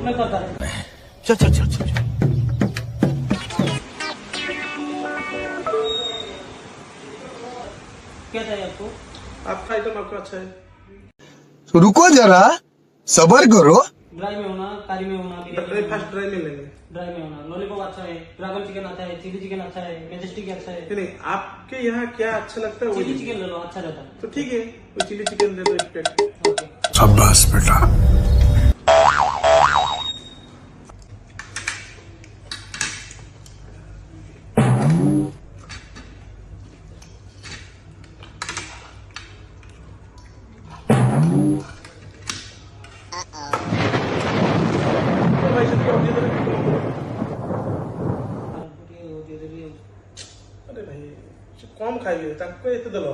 मैं करता हूँ। चल चल चल चल क्या चाहिए आपको? आपका आइटम आपका अच्छा है। तो रुको जरा, सबर करो। ड्राई में होना, कारी में होना, ब्रेकफास्ट ड्राई में लेंगे। ड्राई में होना। लॉलीपॉप अच्छा है, ड्रैगन चिकन अच्छा है, चिली चिकन अच्छा है, मेजेस्टिक अच्छा है। नहीं आपके यहाँ क्या अच्छा लगता है वो चिली चिकन ले लो, अच्छा रहता है। तो ठीक है, वो चिली चिकन दे दो एक प्लेट। ओके। शाबाश बेटा। भाई से क्या होती है? अरे भाई कम खाइए ताको एते देलो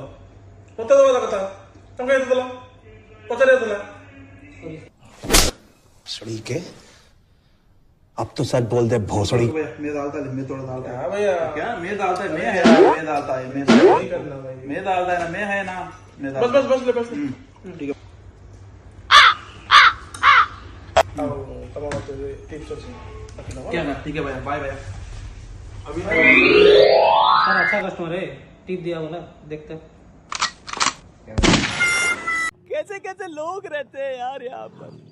मते दवा लगता तुमको एते देलो पचारे देला सड़ी के अब तो सच बोल दे भोसड़ी। मैं डालता है, मैं थोड़ा डालता है। हां भैया क्या मैं डालता है, मैं है, मैं डालता है, मैं नहीं करना भाई। मैं डालता है ना, मैं है ना, मैं बस डालता बस बस ले बस ले। ठीक है। आओ तमाम तो टिप्स अच्छे क्या ना, ठीक है भैया, बाय भैया। अभी सर अच्छा कस्टमर है, टिप दिया बोला, देखते हैं। कैसे कैसे लोग रहते हैं यार यहाँ पर।